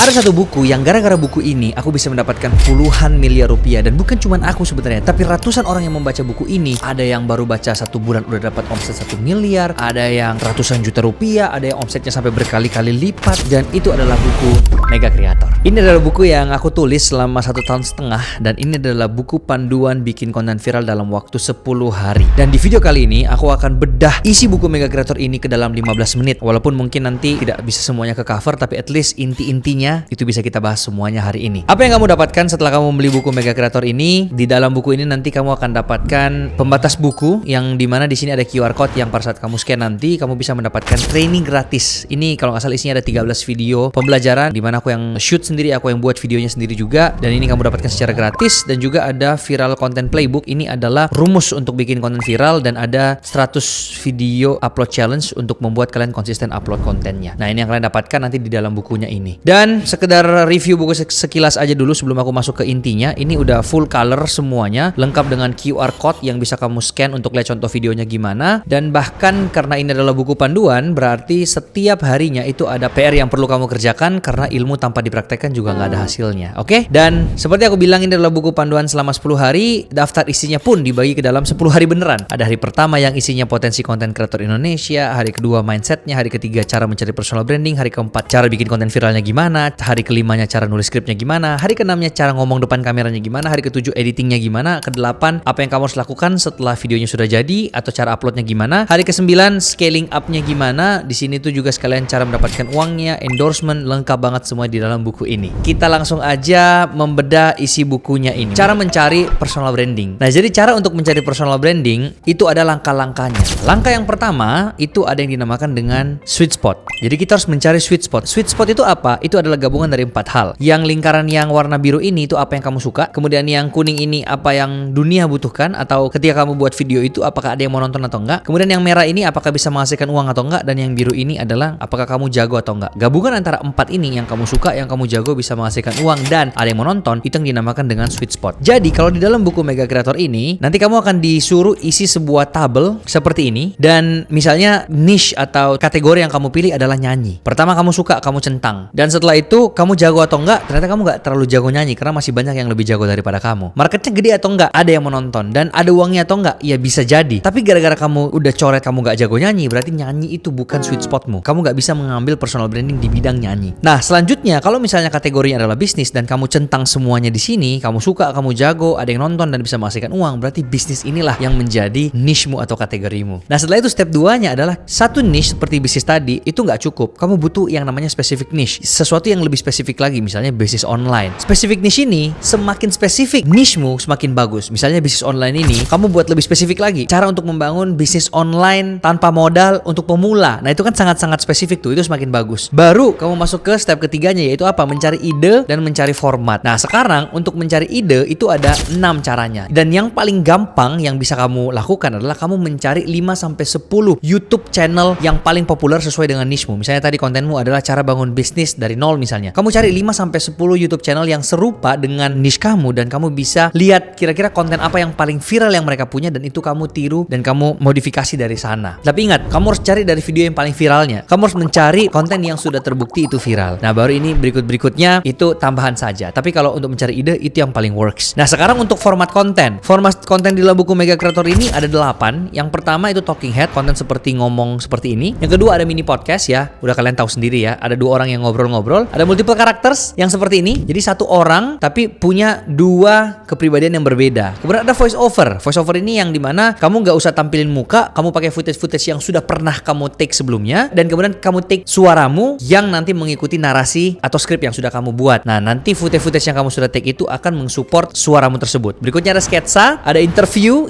Ada satu buku yang gara-gara buku ini aku bisa mendapatkan puluhan miliar rupiah. Dan bukan cuma aku sebenarnya, tapi ratusan orang yang membaca buku ini. Ada yang baru baca 1 bulan udah dapat omset 1 miliar, ada yang ratusan juta rupiah, ada yang omsetnya sampai berkali-kali lipat. Dan itu adalah buku Mega Creator. Ini adalah buku yang aku tulis selama 1,5 tahun. Dan ini adalah buku panduan bikin konten viral dalam waktu 10 hari. Dan di video kali ini aku akan bedah isi buku Mega Creator ini ke dalam 15 menit. Walaupun mungkin nanti tidak bisa semuanya ke cover, tapi at least inti-intinya itu bisa kita bahas semuanya hari ini. Apa yang kamu dapatkan setelah kamu membeli buku Mega Creator ini? Di dalam buku ini nanti kamu akan dapatkan pembatas buku yang dimana di sini ada QR code yang pada saat kamu scan nanti kamu bisa mendapatkan training gratis. Ini kalau nggak salah isinya ada 13 video pembelajaran dimana aku yang shoot sendiri, aku yang buat videonya sendiri juga. Dan ini kamu dapatkan secara gratis. Dan juga ada viral content playbook. Ini adalah rumus untuk bikin konten viral dan ada 100 video upload challenge untuk membuat kalian konsisten upload kontennya. Nah, ini yang kalian dapatkan nanti di dalam bukunya ini. Dan sekedar review buku sekilas aja dulu sebelum aku masuk ke intinya. Ini udah full color semuanya, lengkap dengan QR code yang bisa kamu scan untuk lihat contoh videonya gimana. Dan bahkan karena ini adalah buku panduan, berarti setiap harinya itu ada PR yang perlu kamu kerjakan karena ilmu tanpa dipraktekkan juga nggak ada hasilnya. Oke? Dan seperti aku bilang, ini adalah buku panduan selama 10 hari. Daftar isinya pun dibagi ke dalam 10 hari beneran. Ada hari pertama yang isinya potensi konten kreator Indonesia, hari kedua mindsetnya, hari ketiga cara mencari personal branding, hari keempat cara bikin konten viralnya gimana, hari kelimanya cara nulis skripnya gimana, hari keenamnya cara ngomong depan kameranya gimana, hari ketujuh editingnya gimana, kedelapan apa yang kamu harus lakukan setelah videonya sudah jadi atau cara uploadnya gimana, hari ke-9 scaling upnya gimana. Di sini tuh juga sekalian cara mendapatkan uangnya, endorsement, lengkap banget semua di dalam buku ini. Kita langsung aja membedah isi bukunya ini. Cara mencari personal branding. Nah, jadi cara untuk mencari personal branding itu ada langkah-langkahnya. Langkah yang pertama itu ada yang dinamakan dengan sweet spot. Jadi kita harus mencari sweet spot. Sweet spot itu apa? Itu adalah gabungan dari 4 hal. Yang lingkaran yang warna biru ini itu apa yang kamu suka. Kemudian yang kuning ini apa yang dunia butuhkan, atau ketika kamu buat video itu apakah ada yang mau nonton atau enggak. Kemudian yang merah ini apakah bisa menghasilkan uang atau enggak. Dan yang biru ini adalah apakah kamu jago atau enggak. Gabungan antara 4 ini, yang kamu suka, yang kamu jago, bisa menghasilkan uang, dan ada yang mau nonton, itu yang dinamakan dengan sweet spot. Jadi kalau di dalam buku Mega Creator ini nanti kamu akan disuruh isi sebuah tabel seperti ini. Dan misalnya niche atau kategori yang kamu pilih adalah nyanyi. Pertama kamu suka, kamu centang. Dan setelah itu kamu jago atau enggak. Ternyata kamu enggak terlalu jago nyanyi karena masih banyak yang lebih jago daripada kamu. Marketnya gede atau enggak, ada yang menonton. Dan ada uangnya atau enggak, ya bisa jadi. Tapi gara-gara kamu udah coret kamu enggak jago nyanyi, berarti nyanyi itu bukan sweet spotmu. Kamu enggak bisa mengambil personal branding di bidang nyanyi. Nah, selanjutnya kalau misalnya kategorinya adalah bisnis dan kamu centang semuanya di sini, kamu suka, kamu jago, ada yang nonton dan bisa menghasilkan uang, berarti bisnis inilah yang menjadi niche-mu atau kategorimu. Nah, setelah itu step 2-nya adalah satu niche seperti bisnis tadi itu nggak cukup. Kamu butuh yang namanya specific niche, sesuatu yang lebih spesifik lagi, misalnya bisnis online. Specific niche ini, semakin spesifik niche-mu semakin bagus. Misalnya bisnis online ini, kamu buat lebih spesifik lagi. Cara untuk membangun bisnis online tanpa modal untuk pemula. Nah, itu kan sangat-sangat spesifik tuh, itu semakin bagus. Baru kamu masuk ke step ketiganya, yaitu apa? Mencari ide dan mencari format. Nah, sekarang untuk mencari ide itu ada 6 caranya. Dan yang paling gampang yang bisa kamu lakukan adalah kamu mencari 5-10 YouTube channel yang paling populer sesuai dengan niche-mu. Misalnya tadi kontenmu adalah cara bangun bisnis dari nol misalnya. Kamu cari 5-10 YouTube channel yang serupa dengan niche kamu dan kamu bisa lihat kira-kira konten apa yang paling viral yang mereka punya dan itu kamu tiru dan kamu modifikasi dari sana. Tapi ingat, kamu harus cari dari video yang paling viralnya. Kamu harus mencari konten yang sudah terbukti itu viral. Nah, baru ini berikutnya itu tambahan saja. Tapi kalau untuk mencari ide itu yang paling works. Nah, sekarang untuk format konten. Format konten di dalam buku Mega Creator ini ada 8. Yang pertama itu talking head, konten seperti ngomong seperti ini. Yang kedua ada mini podcast ya. Udah kalian tahu sendiri ya. Ada 2 orang yang ngobrol-ngobrol. Ada multiple characters yang seperti ini. Jadi 1 orang tapi punya 2 kepribadian yang berbeda. Kemudian ada voice over. Voice over ini yang dimana kamu nggak usah tampilin muka, kamu pakai footage yang sudah pernah kamu take sebelumnya, dan kemudian kamu take suaramu yang nanti mengikuti narasi atau skrip yang sudah kamu buat. Nah, nanti footage yang kamu sudah take itu akan mensupport suaramu tersebut. Berikutnya ada sketsa, ada interview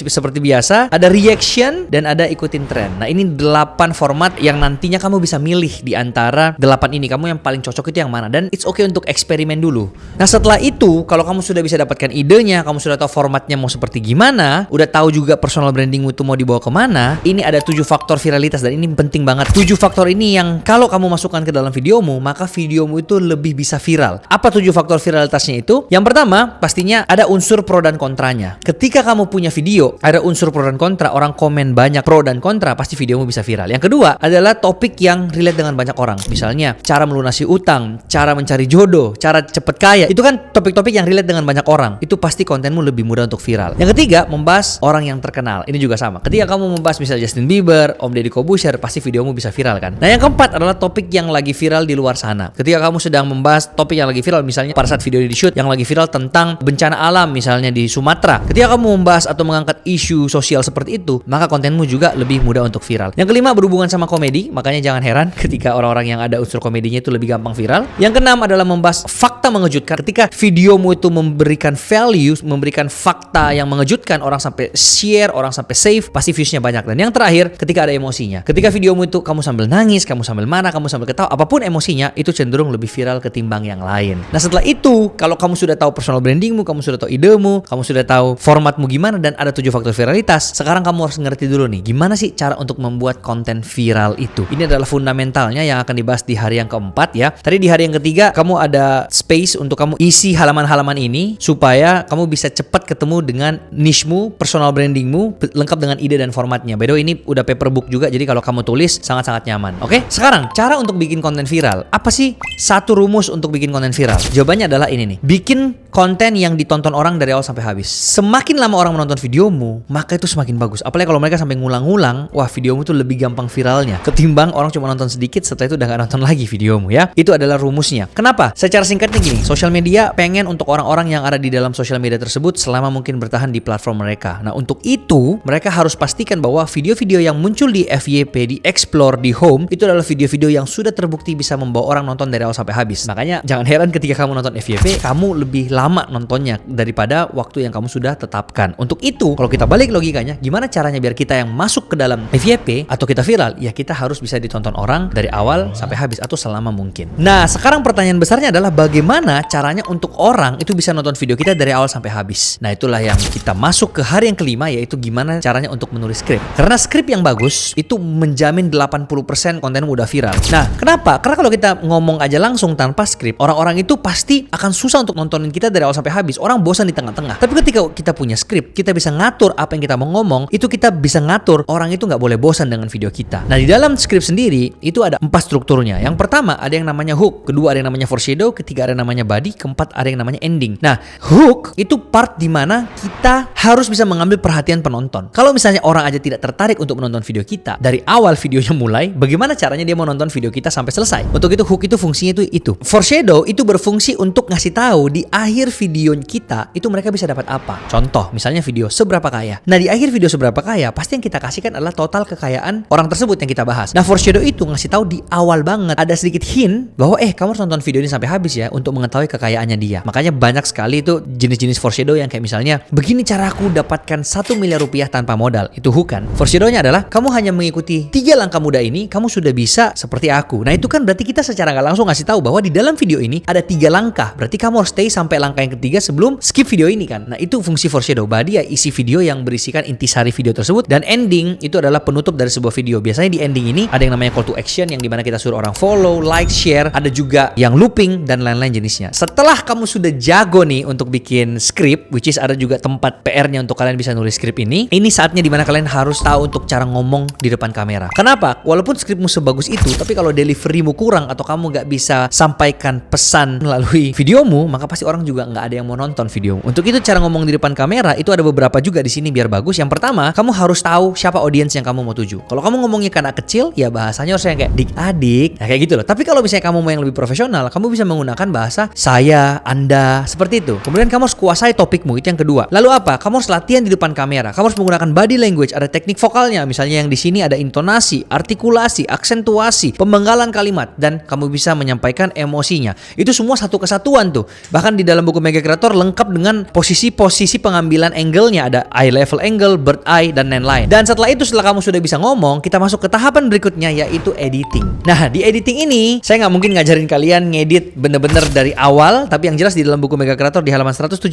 seperti biasa, ada reaction, dan ada ikutin tren. Nah, ini 8 format yang nantinya kamu bisa milih di antara 8 ini. Kamu yang paling cocok itu yang mana, dan it's okay untuk eksperimen dulu. Nah, setelah itu kalau kamu sudah bisa dapatkan idenya, kamu sudah tahu formatnya mau seperti gimana, udah tahu juga personal brandingmu itu mau dibawa kemana, ini ada 7 faktor viralitas dan ini penting banget. 7 faktor ini yang kalau kamu masukkan ke dalam videomu, maka videomu itu lebih bisa viral. Apa 7 faktor viralitasnya itu? Yang pertama, pastinya ada unsur pro dan kontranya. Ketika kamu punya video, ada unsur pro dan kontra, orang komen banyak pro dan kontra, pasti videomu bisa viral. Yang kedua adalah topik yang relate dengan banyak orang. Misalnya, cara melunasi utang, cara mencari jodoh, cara cepet kaya. Itu kan topik-topik yang relate dengan banyak orang. Itu pasti kontenmu lebih mudah untuk viral. Yang ketiga, membahas orang yang terkenal. Ini juga sama. Ketika kamu membahas misalnya Justin Bieber, Om Deddy Corbuzier, pasti videomu bisa viral kan. Nah, yang keempat adalah topik yang lagi viral di luar sana. Ketika kamu sedang membahas topik yang lagi viral, misalnya pada saat video di shoot yang lagi viral tentang bencana alam misalnya di Sumatera. Ketika kamu membahas atau mengangkat isu sosial seperti itu, maka kontenmu juga lebih mudah untuk viral. Yang kelima, berhubungan sama komedi, makanya jangan heran ketika orang-orang yang ada unsur komedinya itu lebih gampang viral. Yang keenam adalah membahas fakta mengejutkan. Ketika videomu itu memberikan value, memberikan fakta yang mengejutkan, orang sampai share, orang sampai save, pasti viewsnya banyak. Dan yang terakhir, ketika ada emosinya. Ketika videomu itu kamu sambil nangis, kamu sambil marah, kamu sambil ketawa, apapun emosinya, itu cenderung lebih viral ketimbang yang lain. Nah, setelah itu, kalau kamu sudah tahu personal brandingmu, kamu sudah tahu idemu, kamu sudah tahu formatmu gimana, dan ada 7 faktor viralitas, sekarang kamu harus ngerti dulu nih, gimana sih cara untuk membuat konten viral itu. Ini adalah fundamentalnya yang akan dibahas di hari yang keempat ya. Tadi di hari yang ketiga, kamu ada space untuk kamu isi halaman-halaman ini, supaya kamu bisa cepat ketemu dengan niche-mu, personal brandingmu, lengkap dengan ide dan formatnya. By the way, ini udah paper book juga, jadi kalau kamu tulis, sangat-sangat nyaman. Oke? Sekarang, cara untuk bikin konten viral. Apa sih satu rumus untuk bikin konten viral? Jawabannya adalah ini nih. Bikin konten yang ditonton orang dari awal sampai habis. Semakin lama orang menonton videomu, maka itu semakin bagus. Apalagi kalau mereka sampai ngulang-ngulang, wah videomu tuh lebih gampang viralnya. Ketimbang orang cuma nonton sedikit, setelah itu udah gak nonton lagi videomu ya. Itu adalah rumusnya. Kenapa? Secara singkatnya gini, sosial media pengen untuk orang-orang yang ada di dalam sosial media tersebut selama mungkin bertahan di platform mereka. Nah, untuk itu, mereka harus pastikan bahwa video-video yang muncul di FYP, di Explore, di Home, itu adalah video-video yang sudah terbukti bisa membawa orang nonton dari awal sampai habis. Makanya jangan heran ketika kamu nonton FYP, kamu lebih lama nontonnya daripada waktu yang kamu sudah tetapkan. Untuk itu, kalau kita balik logikanya, gimana caranya biar kita yang masuk ke dalam FYP atau kita viral? Ya kita harus bisa ditonton orang dari awal sampai habis atau selama mungkin. Nah, sekarang pertanyaan besarnya adalah bagaimana caranya untuk orang itu bisa nonton video kita dari awal sampai habis. Nah, itulah yang kita masuk ke hari yang kelima, yaitu gimana caranya untuk menulis skrip. Karena skrip yang bagus itu menjamin 80% konten udah viral. Nah, kenapa? Karena kalau kita ngomong aja langsung tanpa skrip, orang-orang itu pasti akan susah untuk nontonin kita dari awal sampai habis. Orang bosan di tengah-tengah. Tapi ketika kita punya skrip, kita bisa ngatur apa yang kita mau ngomong, itu kita bisa ngatur orang itu nggak boleh bosan dengan video kita. Nah, di dalam skrip sendiri itu ada 4 strukturnya. Yang pertama ada yang namanya hook, kedua ada yang namanya foreshadow, ketiga ada yang namanya body, keempat ada yang namanya ending. Nah, hook itu part di mana kita harus bisa mengambil perhatian penonton. Kalau misalnya orang aja tidak tertarik untuk menonton video kita dari awal videonya mulai, bagaimana caranya dia mau nonton video kita sampai selesai? Untuk itu hook itu fungsinya itu. Foreshadow itu berfungsi untuk ngasih tahu di akhir video kita itu mereka bisa dapat apa. Contoh, misalnya video seberapa kaya. Nah, di akhir video seberapa kaya, pasti yang kita kasihkan adalah total kekayaan orang tersebut yang kita bahas. Nah, foreshadow itu ngasih tahu di awal banget, ada sedikit hint bahwa kamu harus nonton video ini sampai habis ya untuk mengetahui kekayaannya dia. Makanya banyak sekali itu jenis-jenis foreshadow yang kayak misalnya, begini cara aku dapatkan 1 miliar rupiah tanpa modal. Itu hook kan. Foreshadownya adalah kamu hanya mengikuti 3 langkah mudah ini, kamu sudah bisa seperti aku. Nah, itu kan berarti kita secara nggak langsung ngasih tahu bahwa di dalam video ini ada 3 langkah. Berarti kamu harus stay sampai langkah yang ketiga sebelum skip video ini kan. Nah, itu fungsi foreshadow. Body ya isi video yang berisikan intisari video tersebut, dan ending itu adalah penutup dari sebuah video. Biasanya di ending ini ada yang namanya call to action yang dimana kita suruh orang follow, like, share. Ada juga yang looping dan lain-lain jenisnya. Setelah kamu sudah jago nih untuk bikin script, which is ada juga tempat PR-nya untuk kalian bisa nulis script ini saatnya dimana kalian harus tahu untuk cara ngomong di depan kamera. Kenapa? Walaupun skripmu sebagus itu, tapi kalau deliverymu kurang atau kamu nggak bisa sampaikan pesan melalui videomu, maka pasti orang juga nggak ada yang mau nonton videomu. Untuk itu cara ngomong di depan kamera itu ada beberapa juga di sini biar bagus. Yang pertama, kamu harus tahu siapa audiens yang kamu mau tuju. Kalau kamu ngomongnya ke anak kecil, ya bahasanya harus yang kayak dik-adik, nah kayak gitu loh. Tapi kalau misalnya kamu mau yang lebih profesional, kamu bisa menggunakan bahasa saya, anda, seperti itu. Kemudian kamu harus kuasai topikmu, itu yang kedua. Lalu apa? Kamu harus latihan di depan kamera. Kamu harus menggunakan body language, ada teknik vokalnya. Misalnya yang di sini ada intonasi, artikulasi, aksentuasi, pembenggalan kalimat, dan kamu bisa menyampaikan emosinya. Itu semua satu kesatuan tuh. Bahkan di dalam buku Mega Creator lengkap dengan posisi-posisi pengambilan angle-nya, ada eye level angle, bird eye, dan lain-lain. Dan setelah itu, setelah kamu sudah bisa ngomong, kita masuk ke tahapan berikutnya, yaitu editing. Nah, di editing ini saya nggak mungkin ngajarin kalian ngedit bener-bener dari awal, tapi yang jelas di dalam buku Mega Creator di halaman 175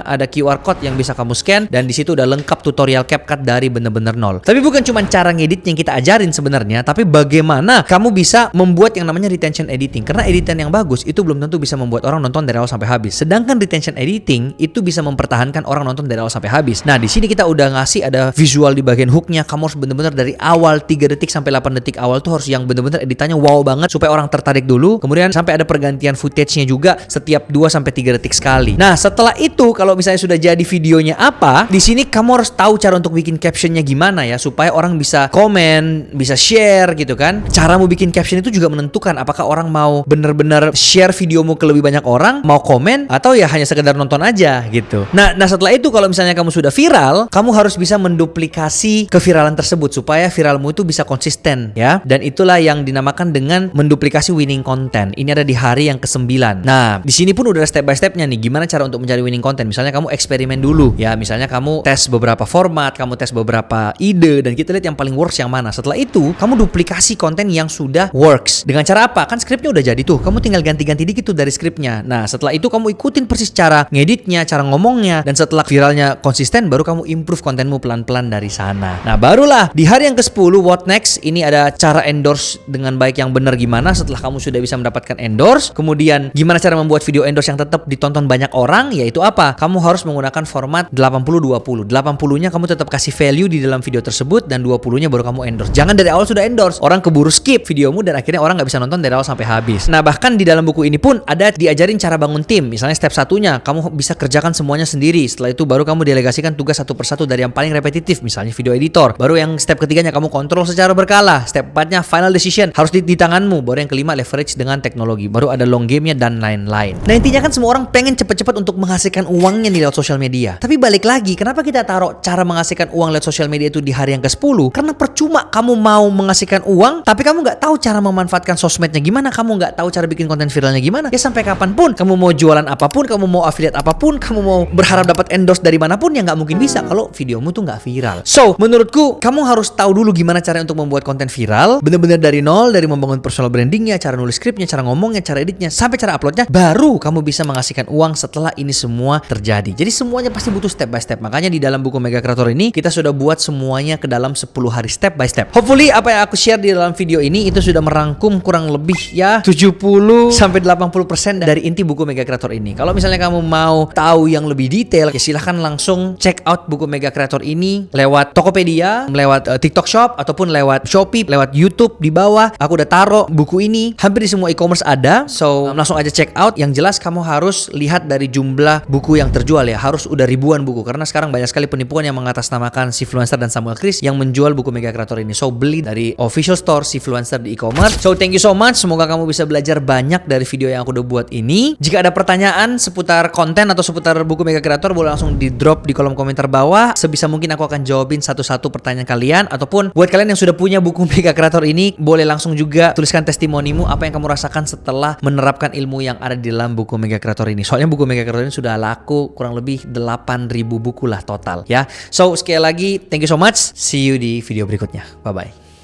ada QR code yang bisa kamu scan, dan di situ udah lengkap tutorial CapCut dari bener-bener nol. Tapi bukan cuma cara ngedit yang kita ajarin sebenarnya, tapi bagaimana kamu bisa membuat yang namanya retention editing. Karena editan yang bagus itu belum tentu bisa membuat orang nonton dari awal sampai habis. Sedangkan retention editing itu bisa mempertahankan orang nonton dari awal sampai habis. Nah, di sini kita udah ngasih ada visual di bagian hooknya. Kamu harus bener-bener dari awal 3 detik sampai 8 detik awal tuh harus yang bener-bener editannya wow banget supaya orang tertarik dulu. Kemudian sampai ada pergantian footage-nya juga setiap 2 sampai 3 detik sekali. Nah, setelah itu kalau misalnya sudah jadi videonya apa, di sini kamu harus tahu cara untuk bikin captionnya gimana ya, supaya orang bisa komen, bisa share gitu kan. Cara mau bikin caption itu juga menentukan apakah orang mau bener-bener share videomu ke lebih banyak orang, mau komen, atau ya hanya sekedar nonton aja gitu. Nah setelah itu kalau misalnya kamu sudah viral, kamu harus bisa menduplikasi keviralan tersebut supaya viralmu itu bisa konsisten ya. Dan itulah yang dinamakan dengan menduplikasi winning content. Ini ada di hari yang ke-9. Nah, di sini pun udah ada step by stepnya nih, gimana cara untuk mencari winning content. Misalnya kamu eksperimen dulu ya, misalnya kamu tes beberapa format, kamu tes beberapa ide, dan kita lihat yang paling works yang mana. Setelah itu, kamu duplikasi konten yang sudah works. Dengan cara apa? Kan skripnya udah jadi tuh, kamu tinggal ganti-ganti dikit tuh dari skripnya. Nah, setelah itu kamu ikutin persis cara ngeditnya, cara ngomongnya, dan setelah viralnya konsisten, baru kamu improve kontenmu pelan-pelan dari sana. Nah, barulah di hari yang ke-10, what next? Ini ada cara endorse dengan baik yang benar gimana. Setelah kamu sudah bisa mendapatkan endorse, kemudian gimana cara membuat video endorse yang tetap ditonton banyak orang, yaitu apa? Kamu harus menggunakan format 80-20. 80-nya kamu tetap kasih value di dalam video tersebut, dan 20-nya baru kamu endorse. Jangan dari awal sudah endorse, orang keburu skip videomu dan akhirnya orang nggak bisa nonton dari awal sampai habis. Nah, bahkan di dalam buku ini pun ada diajarin cara bangun tim. Misalnya step 1-nya kamu bisa kerjakan semuanya sendiri. Setelah itu baru kamu delegasikan tugas satu persatu dari yang paling repetitif, misalnya video editor. Baru yang step ketiganya kamu kontrol secara berkala. Step 4-nya final decision harus di tanganmu. Baru yang kelima leverage dengan teknologi. Baru ada long game-nya dan lain-lain. Nah, intinya kan semua orang pengen cepet-cepet untuk menghasilkan uangnya di lewat sosial media. Tapi balik lagi, kenapa kita taruh cara menghasilkan uang lewat sosial media itu di hari yang ke-10? Karena percuma kamu mau menghasilkan uang, tapi kamu nggak tahu cara memanfaatkan sosmednya gimana, kamu nggak tahu cara bikin konten viralnya gimana. Ya sampai kapanpun kamu mau jualan apapun, kamu mau affiliate apapun, kamu mau berharap dapat endorse dari manapun, ya nggak mungkin bisa kalau videomu tuh nggak viral. So, menurutku kamu harus tahu dulu gimana cara untuk membuat konten viral, bener-bener dari nol, dari membangun personal brandingnya, cara nulis skripnya, cara ngomongnya, cara editnya, sampai cara uploadnya, baru kamu bisa menghasilkan uang setelah ini semua terjadi. Jadi semuanya pasti butuh step by step. Makanya di dalam buku Mega Creator ini kita sudah buat semuanya ke dalam 10 hari step by step. Hopefully apa yang aku share di dalam video ini itu sudah merangkum kurang lebih ya 70 sampai 80% dari inti buku Mega Creator ini. Kalau misalnya kamu mau tahu yang lebih detail, ya silahkan langsung check out buku Mega Creator ini lewat Tokopedia, lewat TikTok Shop, ataupun lewat Shopee, lewat YouTube di bawah. Aku udah taruh buku ini hampir di semua e-commerce ada. So langsung aja check out. Yang jelas kamu harus lihat dari jumlah buku yang terjual ya. Harus udah ribuan buku, karena sekarang banyak sekali penipuan yang mengatasnamakan Sifluencer dan Samuel Chris yang menjual buku Mega Creator ini. So beli dari official store Sifluencer di e-commerce. So thank you so much. Semoga kamu bisa belajar banyak dari video yang aku udah buat ini. Jika ada pertanyaan seputar konten atau seputar buku Mega Creator, boleh langsung di drop di kolom komentar bawah. Sebisa mungkin aku akan jawabin satu-satu pertanyaan kalian. Ataupun buat kalian yang sudah punya buku Mega Creator ini, boleh langsung juga tuliskan testimonimu, apa yang kamu rasakan setelah menerapkan ilmu yang ada di dalam buku Mega Creator ini. Soalnya buku Mega Creator ini sudah laku kurang lebih 8.000 buku lah total ya. So sekali lagi thank you so much. See you di video berikutnya. Bye bye.